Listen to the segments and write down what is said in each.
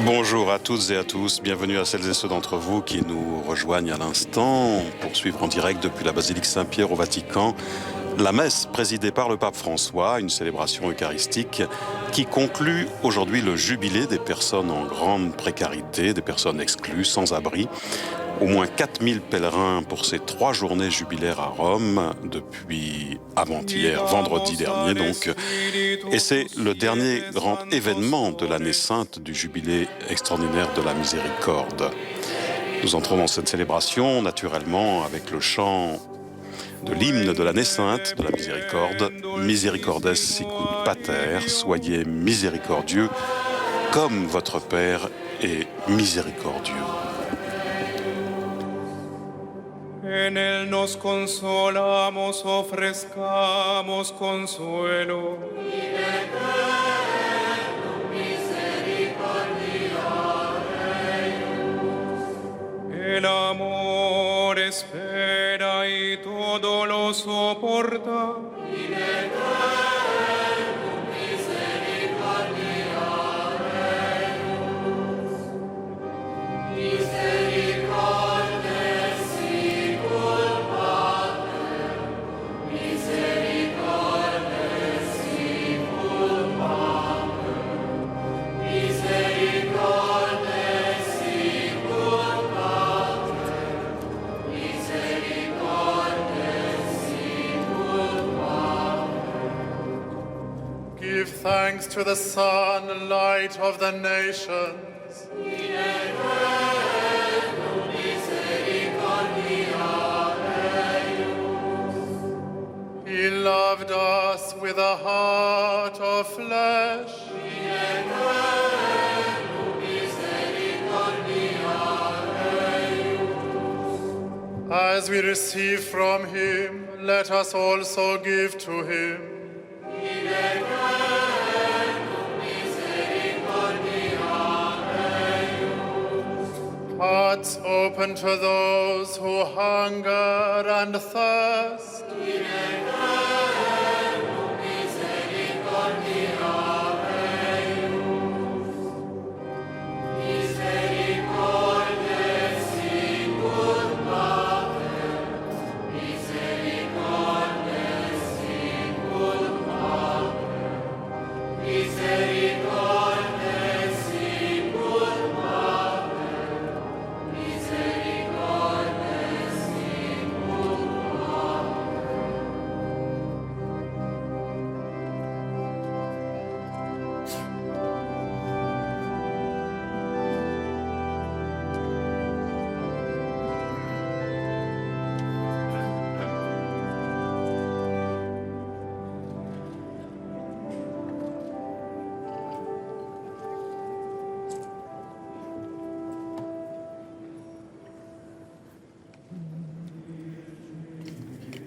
Bonjour à toutes et à tous, bienvenue à celles et ceux d'entre vous qui nous rejoignent à l'instant pour suivre en direct depuis la basilique Saint-Pierre au Vatican la messe présidée par le pape François, une célébration eucharistique qui conclut aujourd'hui le jubilé des personnes en grande précarité, des personnes exclues, sans abri. Au moins 4000 pèlerins pour ces 3 journées jubilaires à Rome depuis avant-hier, vendredi dernier donc. Et c'est le dernier grand événement de l'année sainte du jubilé extraordinaire de la miséricorde. Nous entrons dans cette célébration naturellement avec le chant de l'hymne de l'année sainte de la miséricorde, Misericordes sicut Pater, soyez miséricordieux comme votre Père est miséricordieux. En él nos consolamos, ofrezcamos consuelo. El amor espera y todo lo soporta. Give thanks to the Son, light of the nations. He loved us with a heart of flesh. As we receive from him, let us also give to him. Hearts open to those who hunger and thirst.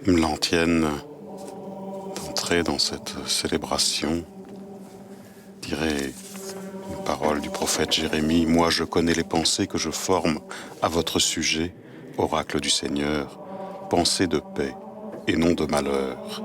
L'antienne d'entrer dans cette célébration dirait une parole du prophète Jérémie: moi je connais les pensées que je forme à votre sujet, oracle du Seigneur, pensées de paix et non de malheur.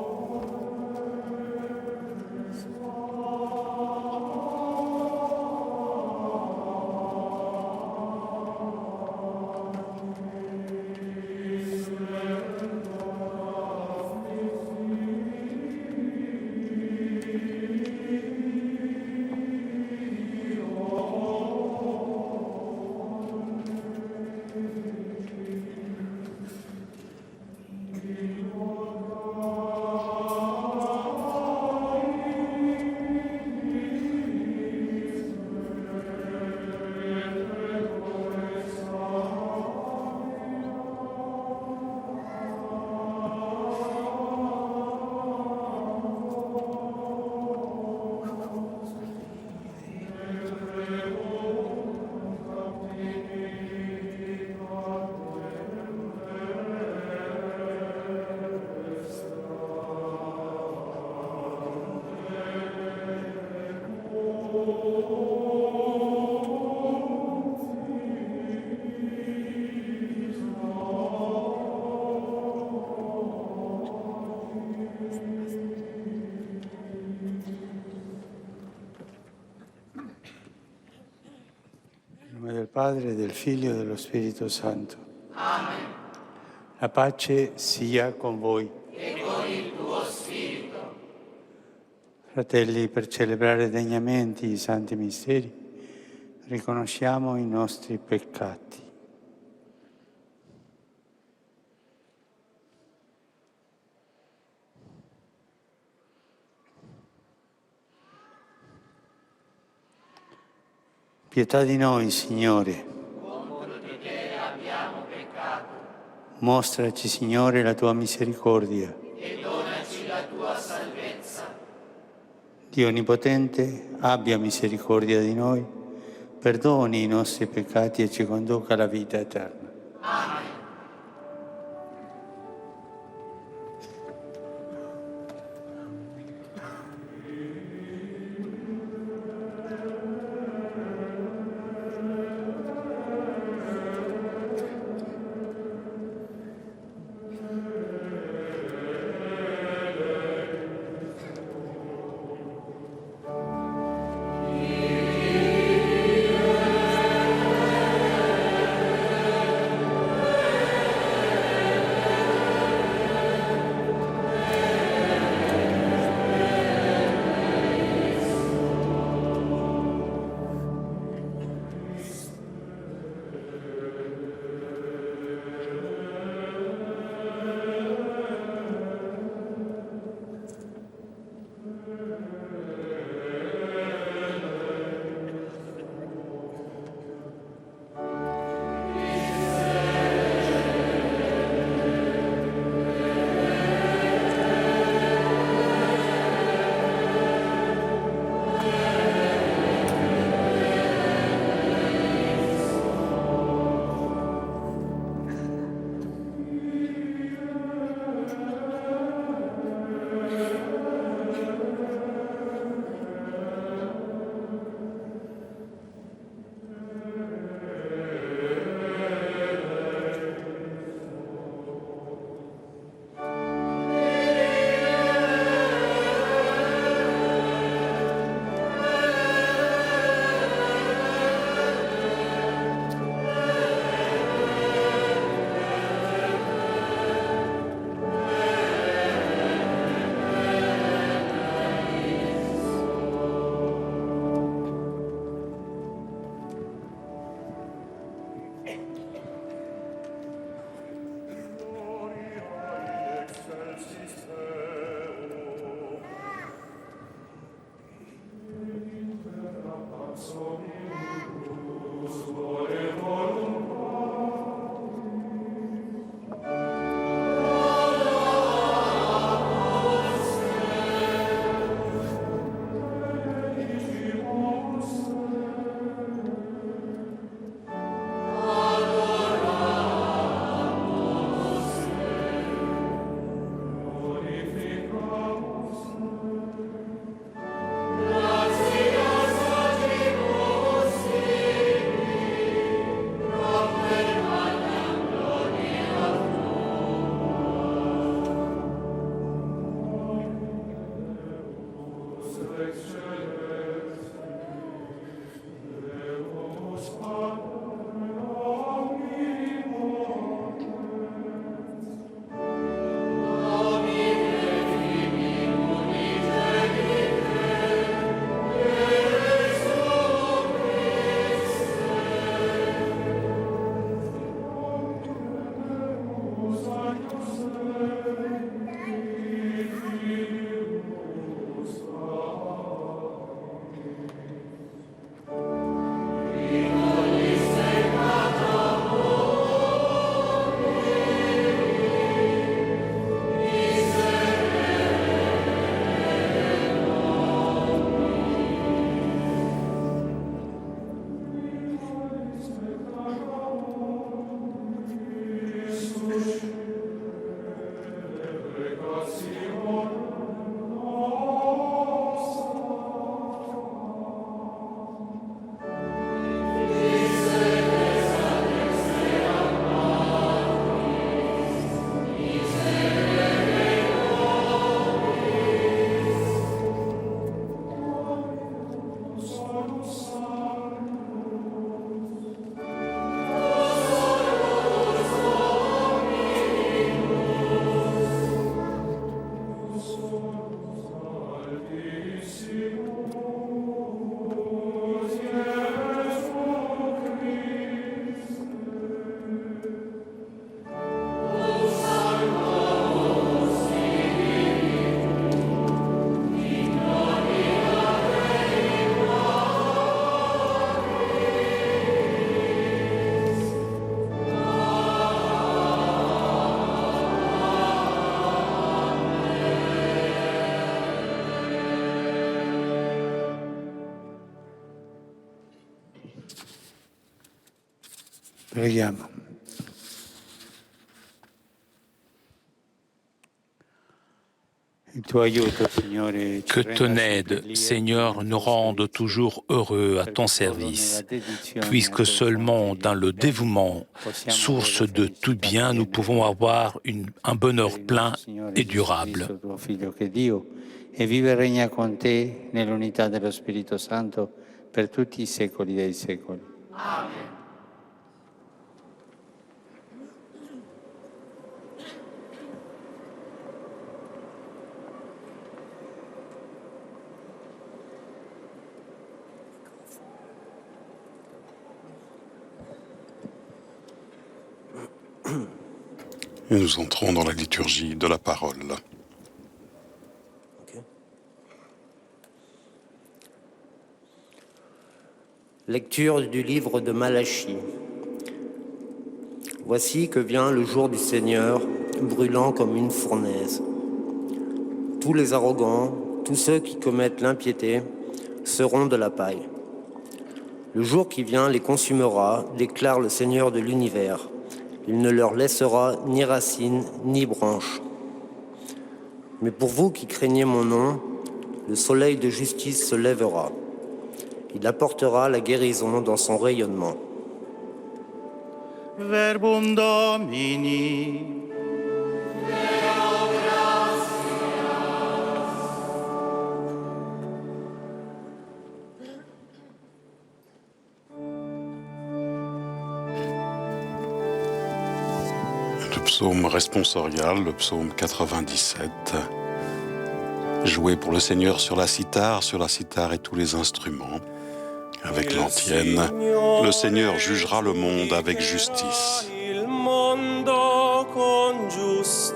nome del Padre, del Figlio e dello Spirito Santo. Amen. La pace sia con voi. E con il tuo spirito. Fratelli, per celebrare degnamente i santi misteri, riconosciamo i nostri peccati. Pietà di noi, Signore. Contro di te abbiamo peccato. Mostraci, Signore, la tua misericordia. E donaci la tua salvezza. Dio Onnipotente, abbia misericordia di noi, perdoni i nostri peccati e ci conduca alla vita eterna. Amen. Preghiamo. Que ton aide, Seigneur, nous rende toujours heureux à ton service, puisque seulement dans le dévouement, source de tout bien, nous pouvons avoir un bonheur plein et durable. E vive e regna con te nell'unità dello Spirito Santo per tutti i secoli dei secoli. Amen. Et nous entrons dans la liturgie de la parole. Lecture du livre de Malachie. Voici que vient le jour du Seigneur, brûlant comme une fournaise. Tous les arrogants, tous ceux qui commettent l'impiété, seront de la paille. Le jour qui vient les consumera, déclare le Seigneur de l'univers. Il ne leur laissera ni racines, ni branches. Mais pour vous qui craignez mon nom, le soleil de justice se lèvera. Il apportera la guérison dans son rayonnement. Verbum Domini. Le psaume responsorial, le psaume 97, joué pour le Seigneur sur la cithare et tous les instruments. Avec l'antienne, le Seigneur jugera le monde avec justice. Il mondo con giustizia.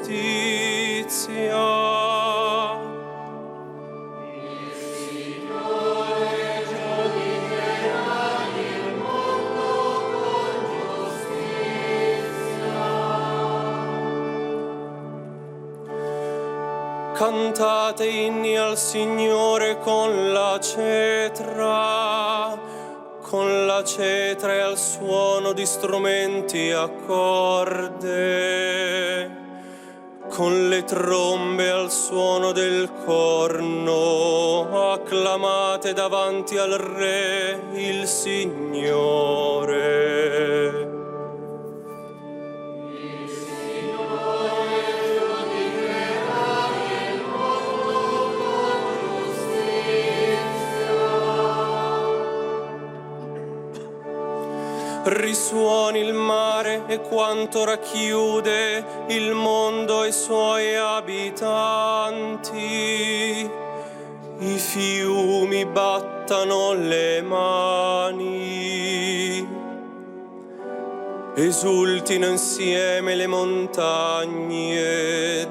Cantate inni al Signore con la cetra e al suono di strumenti a corde, con le trombe al suono del corno, acclamate davanti al Re il Signore. Risuoni il mare e quanto racchiude il mondo e i suoi abitanti. I fiumi battano le mani. Esultino insieme le montagne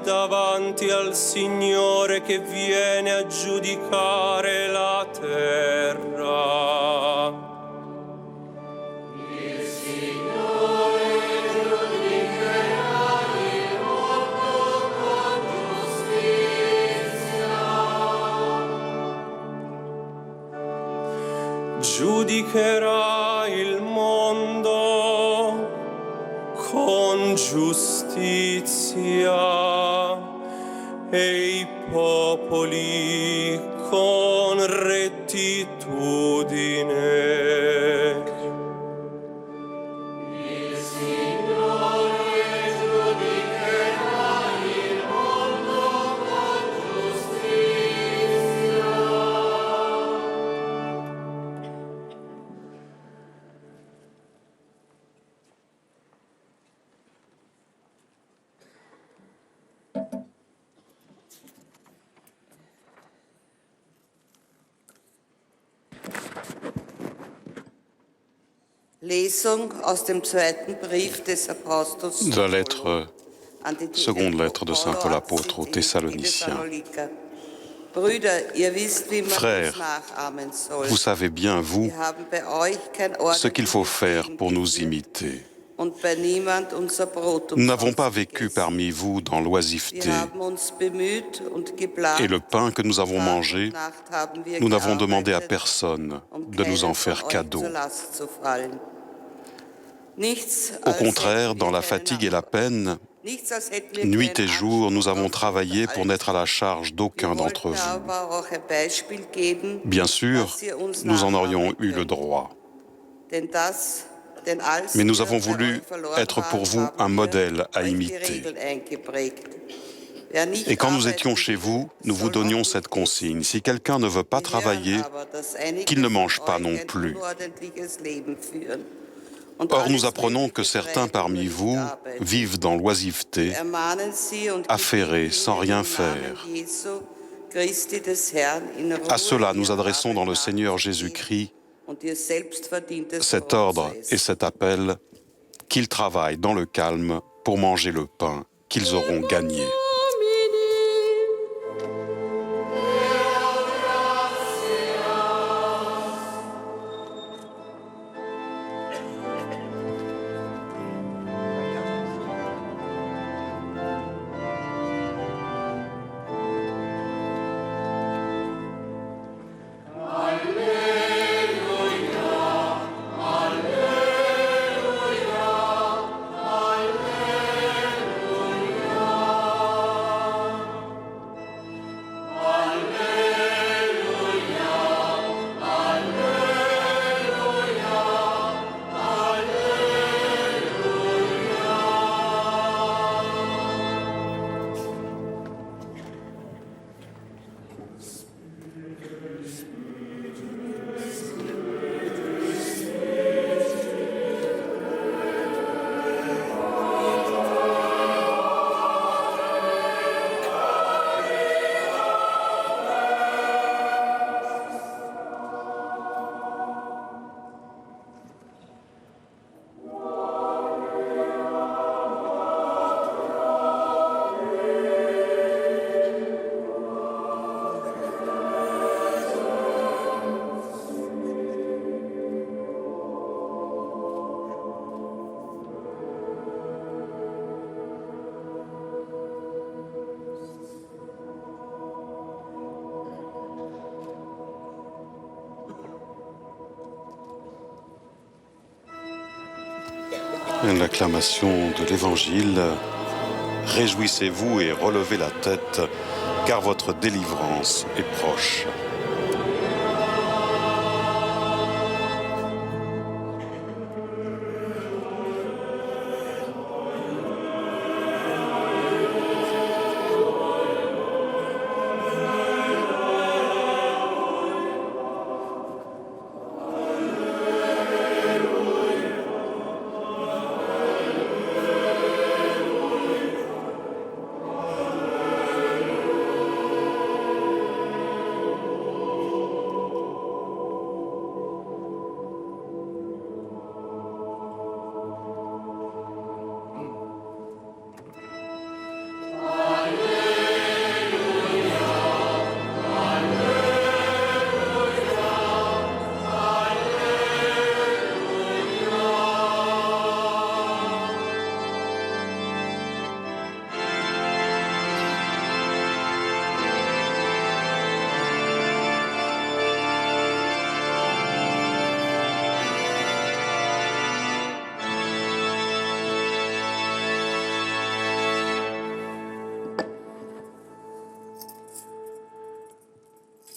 davanti al Signore che viene a giudicare la terra. Giudicherà il mondo con giustizia e i popoli con rettitudine. Il Signore giudicherà il mondo con giustizia. De la lettre, seconde lettre de saint Paul apôtre aux Thessaloniciens. Frères, vous savez bien, vous, ce qu'il faut faire pour nous imiter. Nous n'avons pas vécu parmi vous dans l'oisiveté. Et le pain que nous avons mangé, nous n'avons demandé à personne de nous en faire cadeau. Au contraire, dans la fatigue et la peine, nuit et jour, nous avons travaillé pour n'être à la charge d'aucun d'entre vous. Bien sûr, nous en aurions eu le droit. Mais nous avons voulu être pour vous un modèle à imiter. Et quand nous étions chez vous, nous vous donnions cette consigne. Si quelqu'un ne veut pas travailler, qu'il ne mange pas non plus. Or, nous apprenons que certains parmi vous vivent dans l'oisiveté, affairés, sans rien faire. À ceux-là, nous adressons dans le Seigneur Jésus-Christ cet ordre et cet appel, qu'ils travaillent dans le calme pour manger le pain qu'ils auront gagné. L'acclamation de l'Évangile. Réjouissez-vous et relevez la tête, car votre délivrance est proche.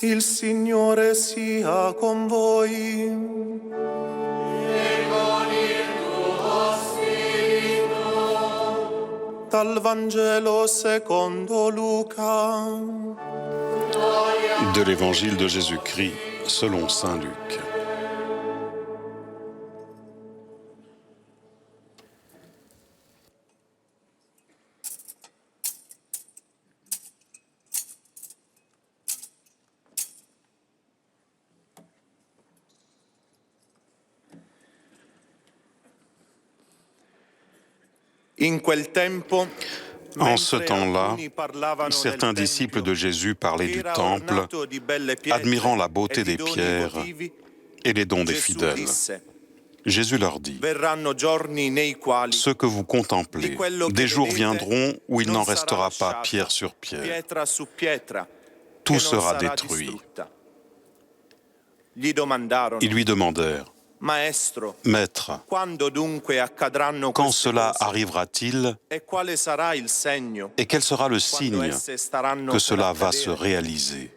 Il Signore sia con voi. E con il tuo spirito. Dal Vangelo secondo Luca. De l'Évangile de Jésus-Christ selon saint Luc. En ce temps-là, certains disciples de Jésus parlaient du temple, admirant la beauté des pierres et les dons des fidèles. Jésus leur dit, « Ce que vous contemplez, des jours viendront où il n'en restera pas pierre sur pierre. Tout sera détruit. » Ils lui demandèrent, « Maître, quand cela arrivera-t-il et quel sera le signe que cela va se réaliser ?»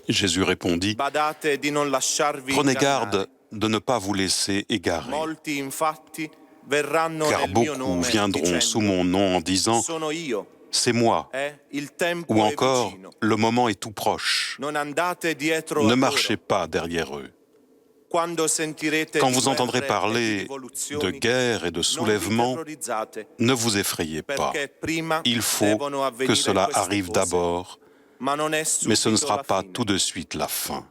Jésus répondit, « Prenez garde de ne pas vous laisser égarer, car beaucoup viendront sous mon nom en disant « C'est moi » ou encore « Le moment est tout proche ». Ne marchez pas derrière eux. Quand vous entendrez parler de guerre et de soulèvement, ne vous effrayez pas. Il faut que cela arrive d'abord, mais ce ne sera pas tout de suite la fin.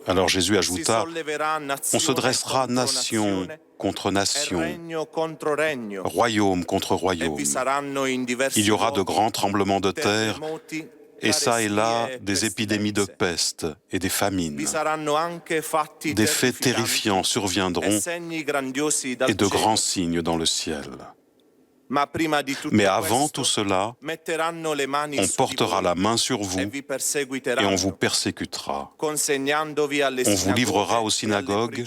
Alors Jésus ajouta, « On se dressera nation contre nation, royaume contre royaume. Il y aura de grands tremblements de terre, et ça et là des épidémies de peste et des famines. Des faits terrifiants surviendront et de grands signes dans le ciel. Mais avant tout cela, on portera la main sur vous et on vous persécutera. On vous livrera aux synagogues,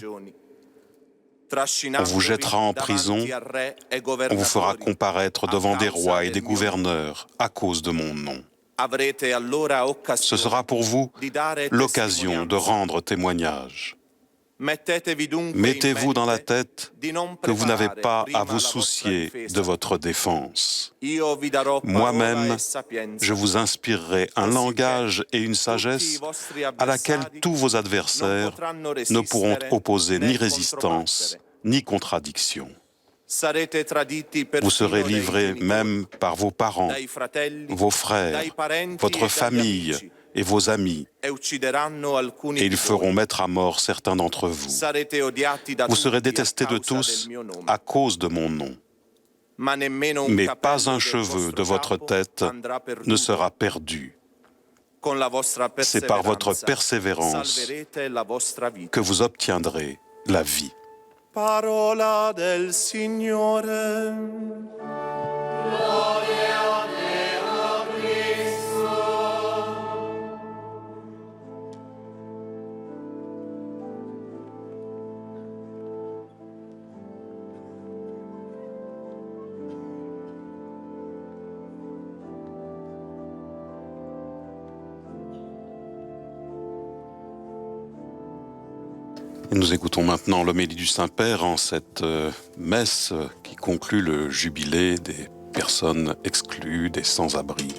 on vous jettera en prison, on vous fera comparaître devant des rois et des gouverneurs à cause de mon nom. Ce sera pour vous l'occasion de rendre témoignage. Mettez-vous dans la tête que vous n'avez pas à vous soucier de votre défense. Moi-même, je vous inspirerai un langage et une sagesse à laquelle tous vos adversaires ne pourront opposer ni résistance, ni contradiction. Vous serez livrés même par vos parents, vos frères, votre famille et vos amis, et ils feront mettre à mort certains d'entre vous. Vous serez détestés de tous à cause de mon nom. Mais pas un cheveu de votre tête ne sera perdu. C'est par votre persévérance que vous obtiendrez la vie. Parola del Signore. Gloria Deo Christo. Et nous écoutons maintenant l'homélie du Saint-Père en cette messe qui conclut le jubilé des personnes exclues, des sans-abri.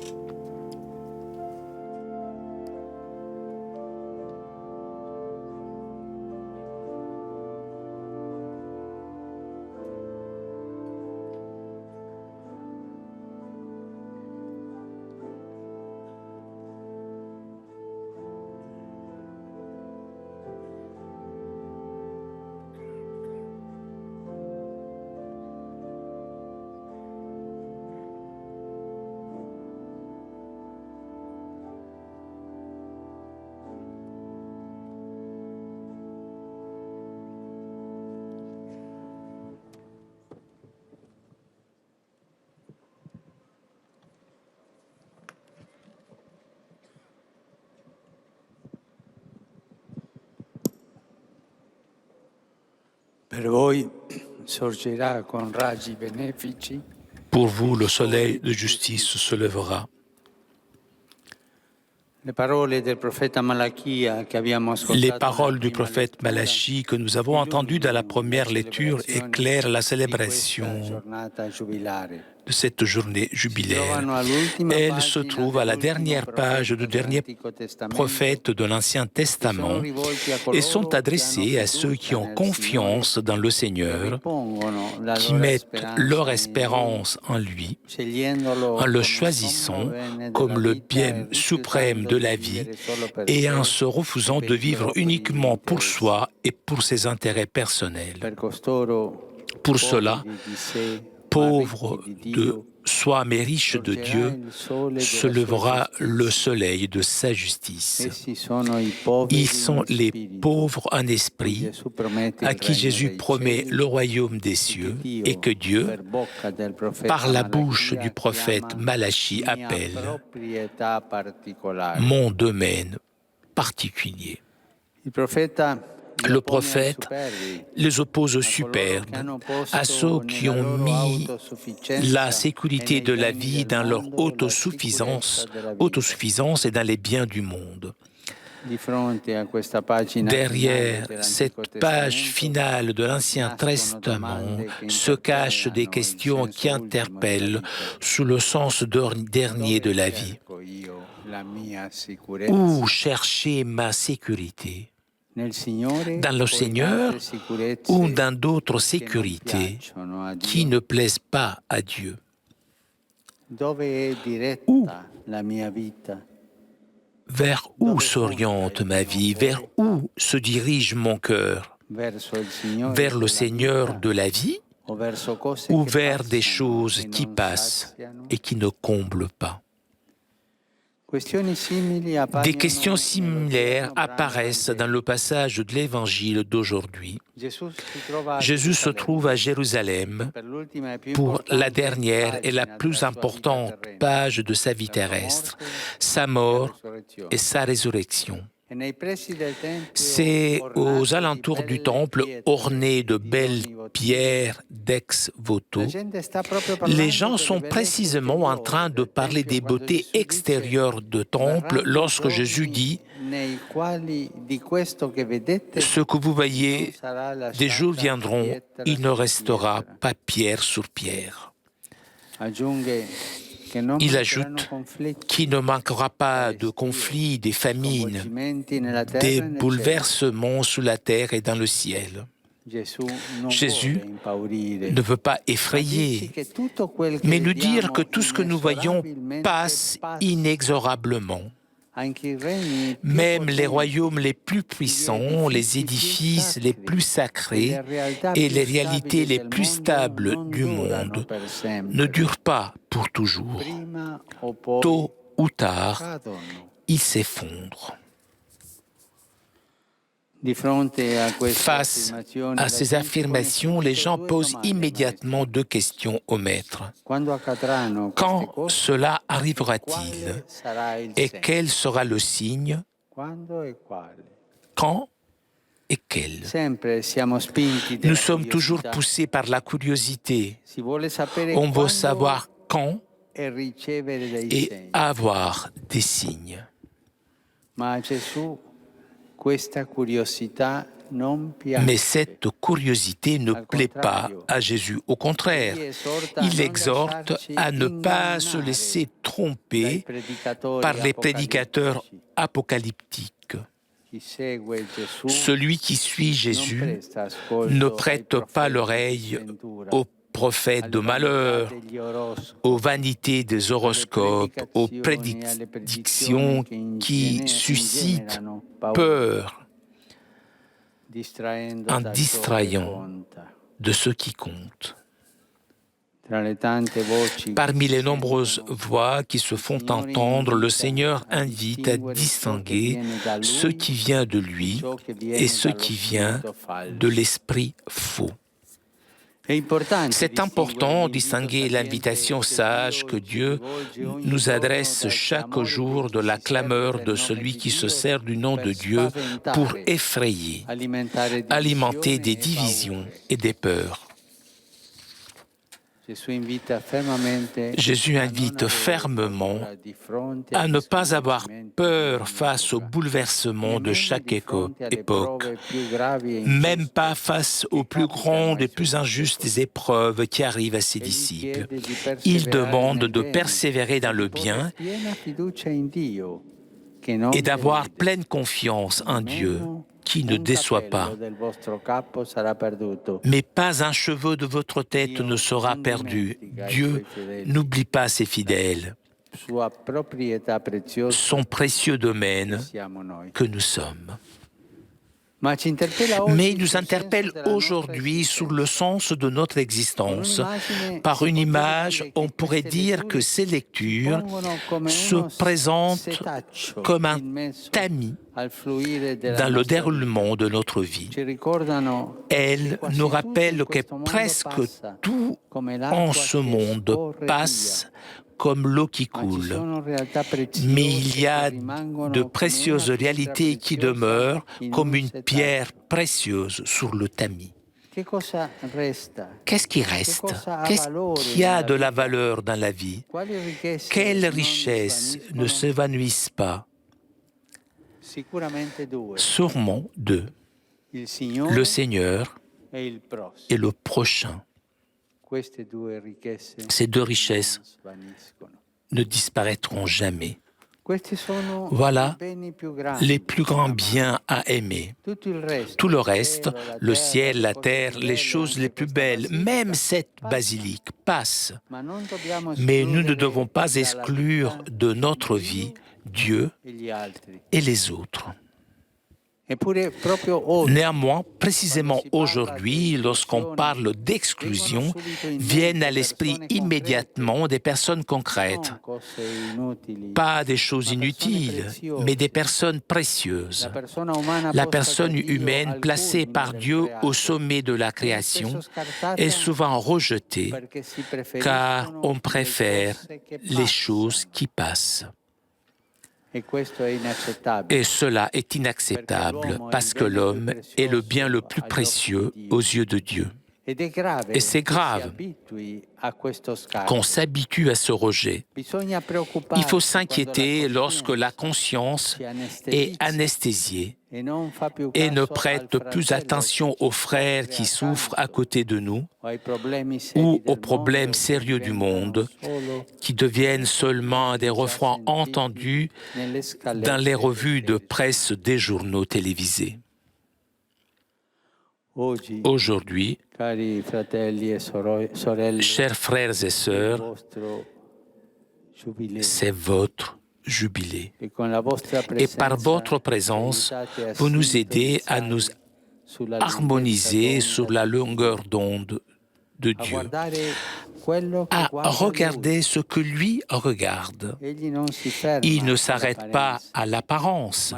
Pour vous, le soleil de justice se lèvera. Les paroles du prophète Malachie que nous avons entendues dans la première lecture éclairent la célébration de cette journée jubilaire. Elle se trouve à la dernière page du dernier prophète de l'Ancien Testament et sont adressées à ceux qui ont confiance dans le Seigneur, qui mettent leur espérance en lui, en le choisissant comme le bien suprême de la vie et en se refusant de vivre uniquement pour soi et pour ses intérêts personnels. Pour cela, pauvre de soi mais riche de Dieu, se lèvera le soleil de sa justice. Ils sont les pauvres en esprit, à qui Jésus promet le royaume des cieux et que Dieu, par la bouche du prophète Malachie, appelle « mon domaine particulier ». Le prophète les oppose aux superbes, à ceux qui ont mis la sécurité de la vie dans leur autosuffisance et dans les biens du monde. Derrière cette page finale de l'Ancien Testament se cachent des questions qui interpellent sous le sens dernier de la vie. Où chercher ma sécurité ? Dans le Seigneur ou dans d'autres sécurités qui ne plaisent pas à Dieu. Vers où s'oriente ma vie? Vers où se dirige mon cœur? Vers le Seigneur de la vie ou vers des choses qui passent et qui ne comblent pas? Des questions similaires apparaissent dans le passage de l'Évangile d'aujourd'hui. Jésus se trouve à Jérusalem pour la dernière et la plus importante page de sa vie terrestre, sa mort et sa résurrection. C'est aux alentours du temple orné de belles pierres d'ex-voto. Les gens sont précisément en train de parler des beautés extérieures du temple lorsque Jésus dit « Ce que vous voyez, des jours viendront, il ne restera pas pierre sur pierre. » Il ajoute qu'il ne manquera pas de conflits, des famines, des bouleversements sous la terre et dans le ciel. Jésus ne veut pas effrayer, mais nous dire que tout ce que nous voyons passe inexorablement. Même les royaumes les plus puissants, les édifices les plus sacrés et les réalités les plus stables du monde ne durent pas pour toujours. Tôt ou tard, ils s'effondrent. Face à ces affirmations, les gens posent immédiatement deux questions au Maître. Quand cela arrivera-t-il? Et quel sera le signe? Quand et quel? Nous sommes toujours poussés par la curiosité. On veut savoir quand et avoir des signes. Mais cette curiosité ne plaît pas à Jésus. Au contraire, il exhorte à ne pas se laisser tromper par les prédicateurs apocalyptiques. Celui qui suit Jésus ne prête pas l'oreille aux prophètes de malheur, aux vanités des horoscopes, aux prédictions qui suscitent peur en distrayant de ce qui compte. Parmi les nombreuses voix qui se font entendre, le Seigneur invite à distinguer ce qui vient de lui et ce qui vient de l'esprit faux. C'est important de distinguer l'invitation sage que Dieu nous adresse chaque jour de la clameur de celui qui se sert du nom de Dieu pour effrayer, alimenter des divisions et des peurs. Jésus invite fermement à ne pas avoir peur face aux bouleversements de chaque époque, même pas face aux plus grandes et plus injustes épreuves qui arrivent à ses disciples. Il demande de persévérer dans le bien et d'avoir pleine confiance en Dieu, qui ne déçoit pas. Mais pas un cheveu de votre tête ne sera perdu. Dieu n'oublie pas ses fidèles, son précieux domaine que nous sommes. Mais il nous interpelle aujourd'hui sur le sens de notre existence. Par une image, on pourrait dire que ces lectures se présentent comme un tamis dans le déroulement de notre vie. Elles nous rappellent que presque tout en ce monde passe comme l'eau qui coule. Mais il y a de précieuses réalités qui demeurent comme une pierre précieuse sur le tamis. Qu'est-ce qui reste? Qu'est-ce qui a de la valeur dans la vie? Quelles richesses ne s'évanouissent pas? Sûrement deux. Le Seigneur et le prochain. Ces deux richesses ne disparaîtront jamais. Voilà les plus grands biens à aimer. Tout le reste, le ciel, la terre, les choses les plus belles, même cette basilique, passe. Mais nous ne devons pas exclure de notre vie Dieu et les autres. Néanmoins, précisément aujourd'hui, lorsqu'on parle d'exclusion, viennent à l'esprit immédiatement des personnes concrètes. Pas des choses inutiles, mais des personnes précieuses. La personne humaine placée par Dieu au sommet de la création est souvent rejetée, car on préfère les choses qui passent. Et cela est inacceptable parce que l'homme est le bien le plus précieux aux yeux de Dieu. Et c'est grave qu'on s'habitue à ce rejet. Il faut s'inquiéter lorsque la conscience est anesthésiée et ne prête plus attention aux frères qui souffrent à côté de nous ou aux problèmes sérieux du monde qui deviennent seulement des refrains entendus dans les revues de presse des journaux télévisés. Aujourd'hui, chers frères et sœurs, c'est votre jubilé. Et par votre présence, vous nous aidez à nous harmoniser sur la longueur d'onde de Dieu, à regarder ce que lui regarde. Il ne s'arrête pas à l'apparence,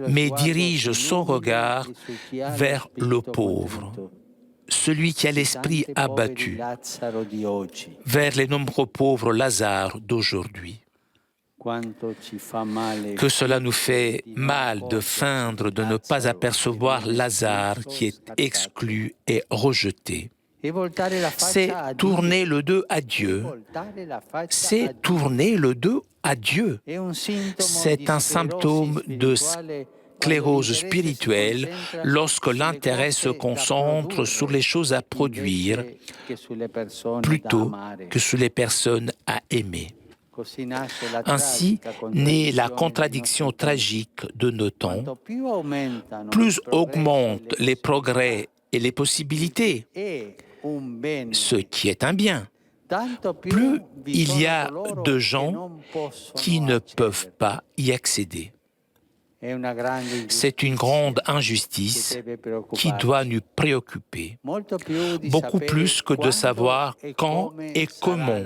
mais dirige son regard vers le pauvre, celui qui a l'esprit abattu, vers les nombreux pauvres Lazare d'aujourd'hui. Que cela nous fait mal de feindre de ne pas apercevoir Lazare qui est exclu et rejeté. C'est tourner le dos à Dieu. C'est tourner le dos à Dieu. C'est un symptôme de sclérose spirituelle lorsque l'intérêt se concentre sur les choses à produire plutôt que sur les personnes à aimer. Ainsi naît la contradiction tragique de nos temps. Plus augmentent les progrès et les possibilités, ce qui est un bien, plus il y a de gens qui ne peuvent pas y accéder. C'est une grande injustice qui doit nous préoccuper, beaucoup plus que de savoir quand et comment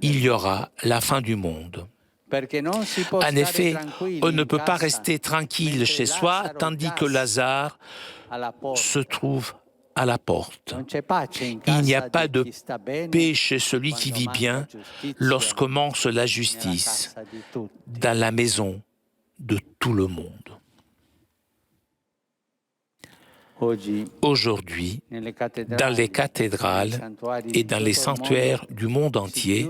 il y aura la fin du monde. En effet, on ne peut pas rester tranquille chez soi tandis que Lazare se trouve à la porte. Il n'y a pas de paix chez celui qui vit bien lorsque commence la justice dans la maison de tout le monde. Aujourd'hui, dans les cathédrales et dans les sanctuaires du monde entier,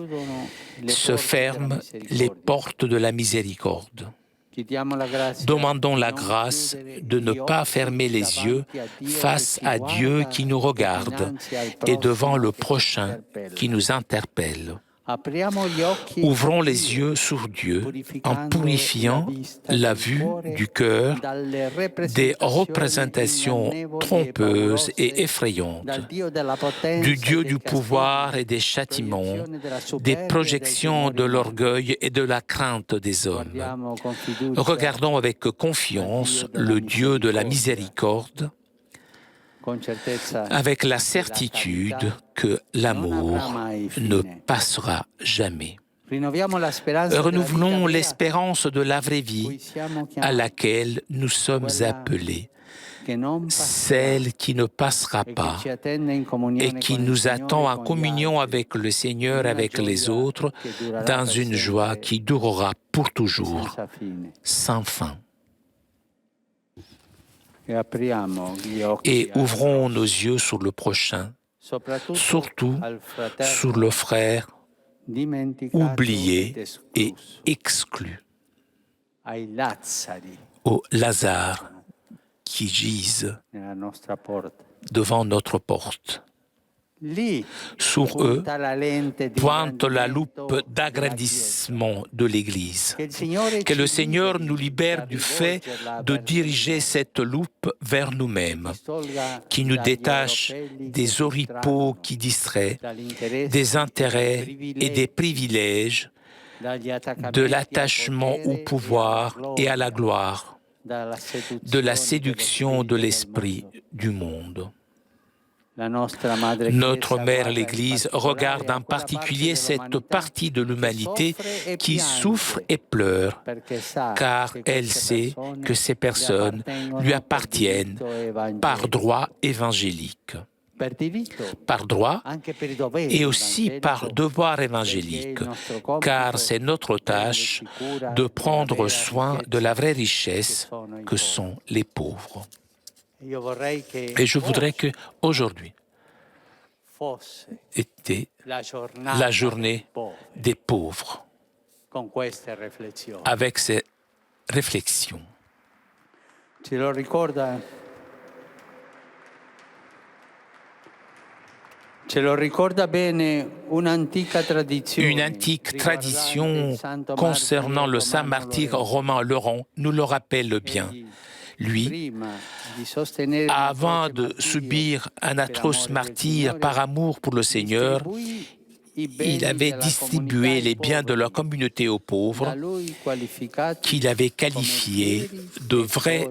se ferment les portes de la miséricorde. Demandons la grâce de ne pas fermer les yeux face à Dieu qui nous regarde et devant le prochain qui nous interpelle. Ouvrons les yeux sur Dieu en purifiant la vue du cœur des représentations trompeuses et effrayantes, du Dieu du pouvoir et des châtiments, des projections de l'orgueil et de la crainte des hommes. Regardons avec confiance le Dieu de la miséricorde, avec la certitude que l'amour ne passera jamais. Renouvelons l'espérance de la vraie vie à laquelle nous sommes appelés, celle qui ne passera pas et qui nous attend en communion avec le Seigneur, avec les autres, dans une joie qui durera pour toujours, sans fin. Et ouvrons nos yeux sur le prochain, surtout sur le frère oublié et exclu, au Lazare qui gisent devant notre porte. Sur eux pointe la loupe d'agrandissement de l'Église. Que le Seigneur nous libère du fait de diriger cette loupe vers nous-mêmes, qui nous détache des oripeaux qui distraient, des intérêts et des privilèges, de l'attachement au pouvoir et à la gloire, de la séduction de l'esprit du monde. Notre Mère l'Église regarde en particulier cette partie de l'humanité qui souffre et pleure, car elle sait que ces personnes lui appartiennent par droit évangélique. Par droit et aussi par devoir évangélique, car c'est notre tâche de prendre soin de la vraie richesse que sont les pauvres. Et je voudrais qu'aujourd'hui était la journée des pauvres, avec ces réflexions. Une antique tradition concernant le saint martyr romain Laurent nous le rappelle bien. Lui, avant de subir un atroce martyre par amour pour le Seigneur, il avait distribué les biens de la communauté aux pauvres, qu'il avait qualifiés de vrais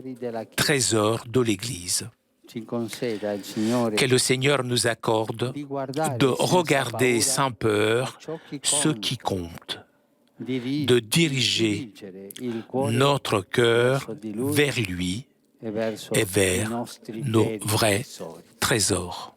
trésors de l'Église. Que le Seigneur nous accorde de regarder sans peur ce qui compte, de diriger notre cœur vers lui et vers nos vrais trésors.